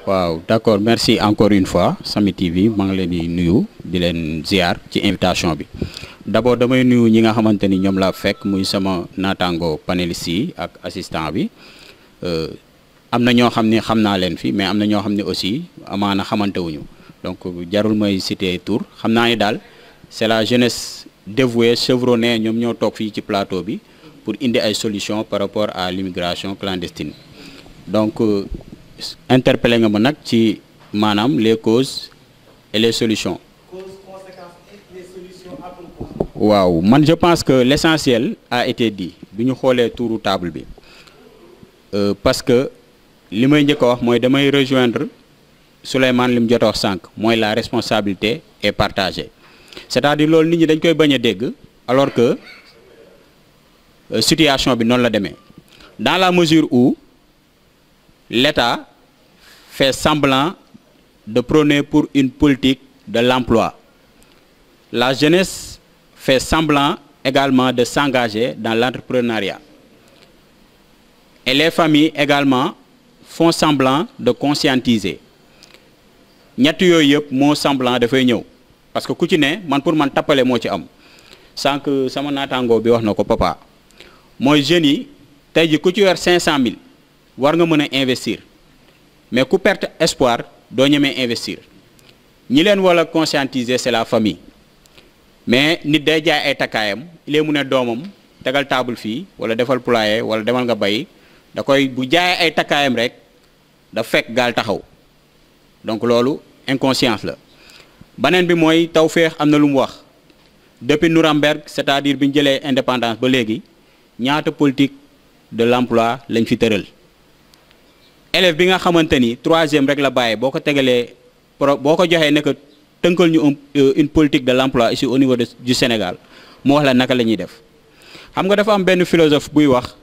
waaw d'accord, merci encore une fois Samy TV maa ngi leen di nuyu di leen ziar ci invitation bi d'abord damay nuyu ñi nga xamante ni ñoom laa fekk muy sama naataango panélistes yi ak assistant bi am na ñoo xam ne xam naa leen fi mais am na ñoo xam ne aussi amaana xamante wuñu donc jarul may citer tour xam naa ni daal c'est la jeunesse dévouée chevronnée ñoom ñoo toog fii ci plateau bi pour indi ay solutions par rapport à l'immigration clandestine donc interpellé nga ma nag ci maanaam les causes et les solutions. Causes, conséquences et les solutions après quoi? waaw man je pense que l'essentiel a été dit bi ñu xoolee tuuru table bi parce que li may njëkk a wax mooy damay rejoindre Souleymane li mu jot a wax sànq mooy la responsabilité est partagée c'est-à-dire loolu nit ñi dañ koy bañ a dégg alors que situation bi noonu la demee dans la mesure où l'État fait semblant de prôner pour une politique de l'emploi. La jeunesse fait semblant également de s'engager dans l'entrepreneuriat. Et les familles également font semblant de conscientiser. ñett yooyu yëpp moo semblant dafay ñëw parce que ku ci ne man pour man tappale moo ci am sànq sama naataangoo bi wax na ko papa mooy jeunes yi tey ji ku ci yor 500 000 war nga mën a investir mais ku perte espoir doo ñemee investir ñi leen wala conscientiser c'est la famille mais nit day jaay ay takkaayam ilee mu ne doomam tegal table fii wala defal poulailler wala demal nga bay da koy bu jaayee ay takkaayam rek da fekk gaal taxaw donc loolu inconscience la beneen bi mooy Tawfekh am na lu mu wax depuis Nuremberg c'est-à-dire bi ñu jëlee indépendance ba léegi ñaata politique de l'emploi lañ fi tëral élève bi nga xamante ni troisième rek la bàyyi boo ko tegalee boo ko joxee ne que tënkal ñu une politique de l'emploi ici au niveau du Sénégal mu wax la naka la ñuy def xam nga dafa am benn philosophe buy wax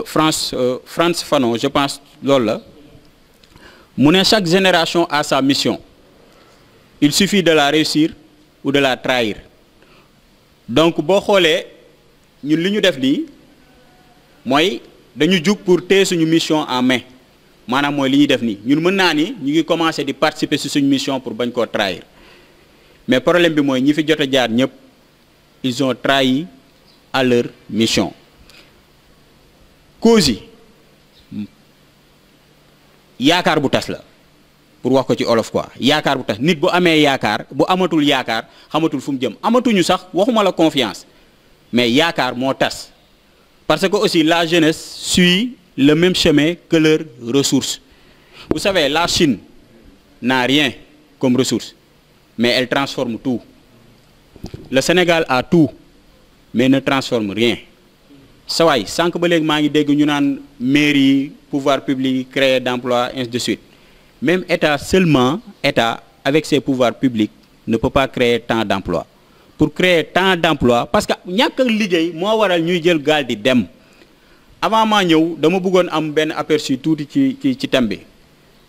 Frantz Fanon je pense loolu la mu ne chaque génération a sa mission il suffit de la réussir ou de la trahir donc boo xoolee ñun li ñu def nii mooy dañu jug pour téye suñu mission en main maanaam mooy li ñuy def nii ñun mën naa ni ñu ngi commencer di participer ci suñu mission pour bañ koo trahir mais problème bi mooy ñi fi jot a jaar ñëpp ils ont trahi à leur mission cause yi yaakaar bu tas la pour wax ko ci olof quoi yaakaar bu tas nit bu amee yaakaar bu amatul yaakaar xamatul fu mu jëm amatuñu sax waxuma la confiance mais yaakaar moo tas parce que aussi la jeunesse suit le même chemin que leurs ressources vous savez la Chine n'a rien comme ressource mais elle transforme tout le Sénégal a tout mais ne transforme rien sawaay sànq ba léegi maa ngi dégg ñu naan mairie pouvoir public créer d'emploi ainsi de suite même État seulement État avec ses pouvoirs publics ne peut pas créer tant d'emplois pour créer tant d'emplois parce que ñàkk a liggéey moo waral ñuy jël gaal di dem avant maa ñëw dama bëggoon am benn aperçu tuuti ci thème bi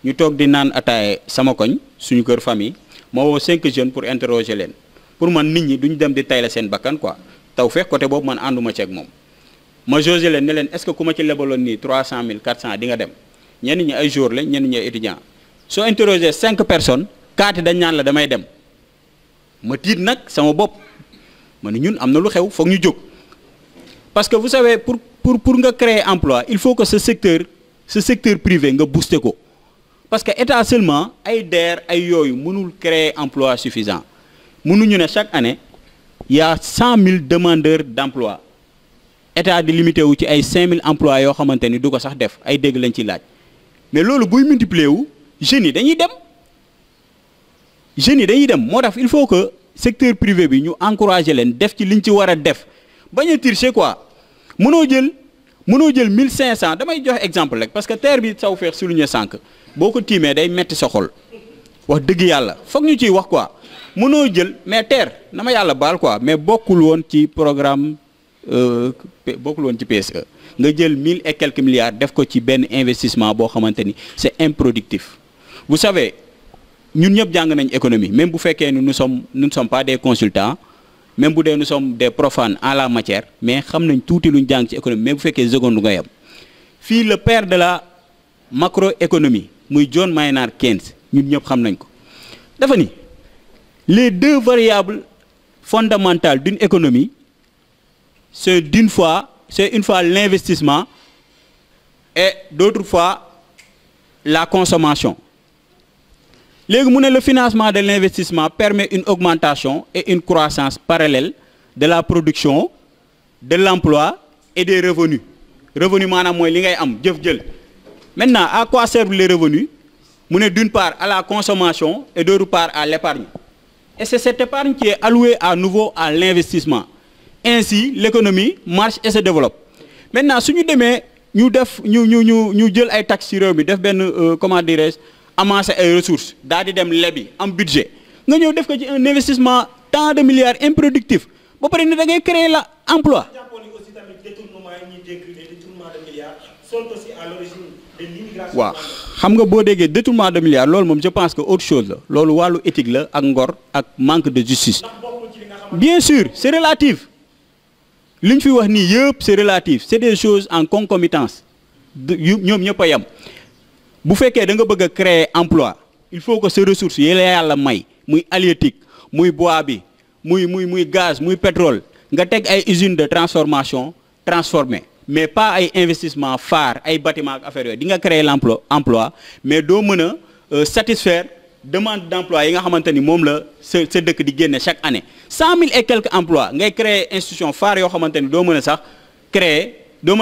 ñu toog di naan ataaye sama koñ suñu kër famille moo woo 5 jeunes pour interroger leen pour man nit ñi duñ dem di tayle seen bakkan quoi Tawfekh côté boobu man ànduma ci ak moom ma jauger leen ne leen est-ce que ku ma ci lebaloon nii 300 000 400 di nga dem ñenn ñi ay jour lañ ñenn ñi ay étudiants soo interroger 5 personnes 4 dañ naan la damay dem ma tiit nag sama bopp ma ne ñun am na lu xew foog ñu jóg parce que vous savez pour nga créer emploi il faut que ce secteur privé nga booster ko parce que état seulement ay DER ay yooyu mënul créer emploi suffisant mënuñu ne chaque année il y a 100 000 demandeurs d'emploi état di limité wu ci ay 5 000 emplois yoo xamante ni du ko sax def ay dégg lañ ci laaj mais loolu buy multiplier wu jeunes yi dañuy dem moo tax il faut que secteur privé bi ñu encourager leen def ci liñ ci war a def bañ a tricher quoi mënoo jël 1500 damay jox exemple rek parce que terre bi Tawfekh souligné sànq boo ko tiimee day metti sa xol wax dëgg yàlla foog ñu ciy wax quoi mënoo jël mais terre na ma yàlla baal quoi mais bokkul woon ci programme bokkul woon ci PSE nga jël 1000 et quelques milliards def ko ci benn investissement boo xamante ni c'est improductif vous savez ñun ñëpp jàng nañ économie même bu fekkee ni nous ne sommes pas des consultants même bu dee nous sommes des profanes en la matière mais xam nañ tuuti luñ jàng ci économie mais bu fekkee seconde nga yem fii le père de la macroéconomie muy John Maynard Keynes ñun ñëpp xam nañ ko dafa ni les deux variables fondamentales d'une économie c'est une fois l'investissement et d'autre fois la consommation. Léegi mu ne le financement de l'investissement permet une augmentation et une croissance parallèle de la production, de l'emploi et des revenus. Revenus maanaam mooy li ngay am jëf jël. Maintenant, à quoi servent les revenus? Mu ne d'une part à la consommation et d'autre part à l'épargne. Et c'est cette épargne qui est allouée à nouveau à l'investissement. Ainsi, l'économie marche et se développe. Maintenant, su ñu demee ñu def ñu jël ay taxes ci réew mi def benn comment dirais-je amasser ay ressources daal di dem lebi am budget nga ñëw def ko ci un investissement tant de milliards improductif ba pare ni da ngay créer la emploi. aussi tamit détournement yi ñuy dégg les détournements de milliards sont aussi à l'origine de l'immigration. waaw xam nga boo déggee détournement de milliards loolu moom je pense que autre chose la loolu wàllu éthique la ak ngor ak manque de justice. Bien sûr c'est relatif. li ñu fi wax nii yëpp c'est relatif c'est des choses en concomitance ñoom ñëpp a yem bu fekkee da nga bëgg a créer emploi il faut que ces ressources yi la yàlla may muy halieutique muy bois bi muy gaz muy pétrole nga teg ay usines de transformation transformé mais pas ay investissement phare ay bâtiment ak affaire yooyu di nga créer l'emploi mais doo mën a satisfaire demande d'emploi yi nga xamante ni moom la sa dëkk di génne chaque année 100 000 et quelques emplois ngay créer institution phare yoo xamante ni doo mën a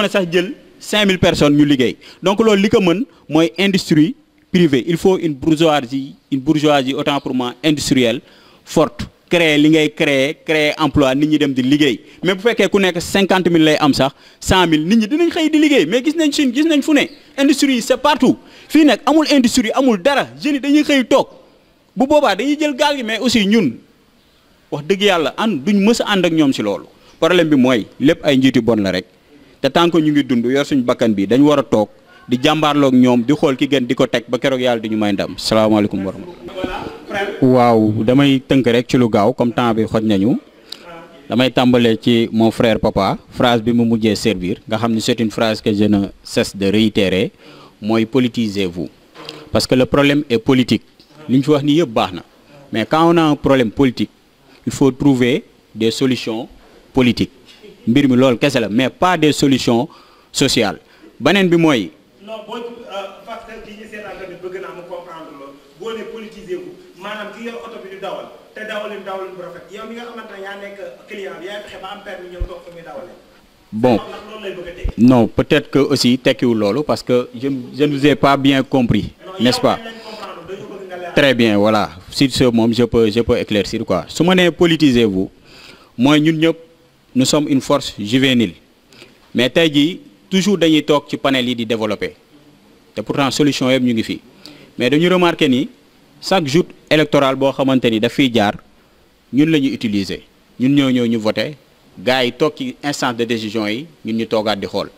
sax jël 5 000 personnes ñu liggéey donc loolu li ko mën mooy industrie privée il faut une bourgeoisie autant pour moi industrielle forte créer li ngay créer emploi nit ñi dem di liggéey mais bu fekkee ku nekk 50 000 lay am sax 100 000 nit ñi dinañ xëy di liggéey mais gis nañ Chine gis nañ fu ne industrie yi c'est partout fii nag amul industrie amul dara jeunes yi dañuy xëy toog bu boobaa dañuy jël gaal gi mais aussi ñun wax dëgg yàlla duñ mës a ànd ak ñoom ci loolu problème bi mooy lépp ay njiitu bon la rek te tant que ñu ngi dund yor suñu bakkan bi dañ war a toog di jàmbaarloog ñoom di xool ki gën di ko teg ba keroog yàlla di ñu may ndam salaamaaleykum wa rahmatulah. waaw damay tënk rek ci lu gaaw comme temps bi xoj nañu damay tàmbalee ci mon frère papa phrase bi mu mujjee servir nga xam ni c'est une phrase que je ne cesse de réitérer mooy politisez-vous parce que le problème est politique li ñu fi wax nii yëpp baax na mais quand on a un problème politique il faut trouver des solutions politiques mbir mi loolu kese la mais pas des solutions sociales beneen bi mooy. non boo parce que li ñu seetaan tamit bëgg naa mu comprendre loolu boo ne politisez-vous maanaam ki yor oto bi di dawal te dawalin bu rafet yow mi nga xamante ne yaa nekk client bi yaay fexe ba am permis ñëw toog fa muy dawalee. Bon non peut-être que aussi tekkiwul loolu parce que je ne vous ai pas bien compris n'est-ce pas. Très bien voilà sur ce moom je peux éclaircir quoi su ma nee politisez-vous mooy ñun ñëpp nous sommes une force juvénile mais tey jii toujours dañuy toog ci panel yi di développer te pourtant solution yëpp ñu ngi fi mais dañu remarquer ni chaque joute électorale boo xamante ni daf fiy jaar ñun la ñu utiliser ñun ñoo ñu voter gars yi toog ci instance de décision yi ñun ñu toogaat di xool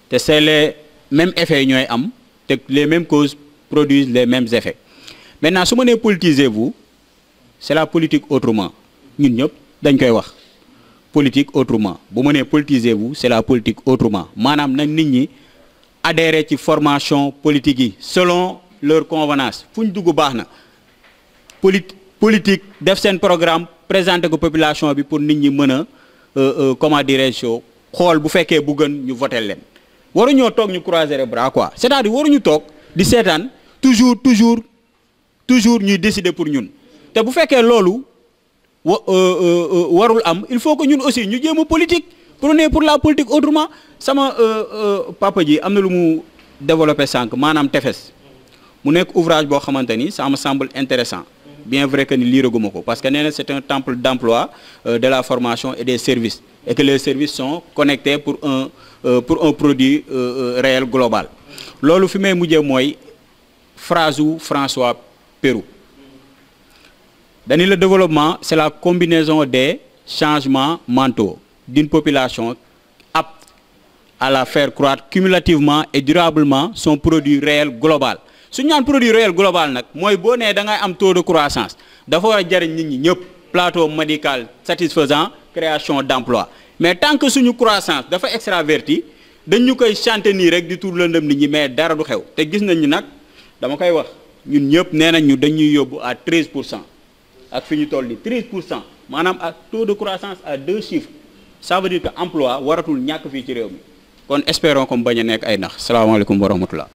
te c'est les mêmes effets ñooy am te les mêmes causes produisent les mêmes effets maintenant su ma nee politisez-vous c'est la politique autrement ñun ñëpp dañ koy wax politique autrement bu ma nee politisez-vous c'est la politique autrement maanaam nag nit ñi adhérer ci formation politique yi selon leur convenance fu ñu dugg baax na politique def seen programme présenter ko population bi pour nit ñi mën a comment dirais-je xool bu fekkee bu gën ñu voter leen waruñoo toog ñu croiser les bras quoi c'est-à-dire waruñu toog di seetaan toujours ñuy décider pour ñun te bu fekkee loolu warul am il faut que ñun aussi ñu jéem a politique prôner pour la politique autrement sama papa ji am na lu mu développé sànq maanaam tefes mu nekk ouvrage boo xamante ni ça me semble intéressant bien vrai que ni liiraguma ko parce que nee na c'est un temple d'emploi de la formation et des services et que les services sont connectés pour un produit réel global loolu fi may mujjee mooy phrase u François Pérou dañu le développement c'est la combinaison des changements mentaux d'une population apte à la faire croître cumulativement et durablement son produit réel global su ñu naan produit réel global nag mooy boo nee da ngay am taux de croissance dafa war a jariñ nit ñi ñëpp plateau médical satisfaisant création d'emploi mais tant que suñu croissance dafa extraverti dañu koy chanter nii rek di tur lëndëm nit ñi mais dara du xew te gis nañ ni nag dama koy wax ñun ñëpp nee nañ ñu dañuy yóbbu à 13% ak fi ñu toll nii 13% maanaam ak taux de croissance à 2 chiffres ça veut dire que emploi waratul ñàkk fii ci réew mi kon espérons comme bañ a nekk ay nax salaamaaleykum wa rahmatullah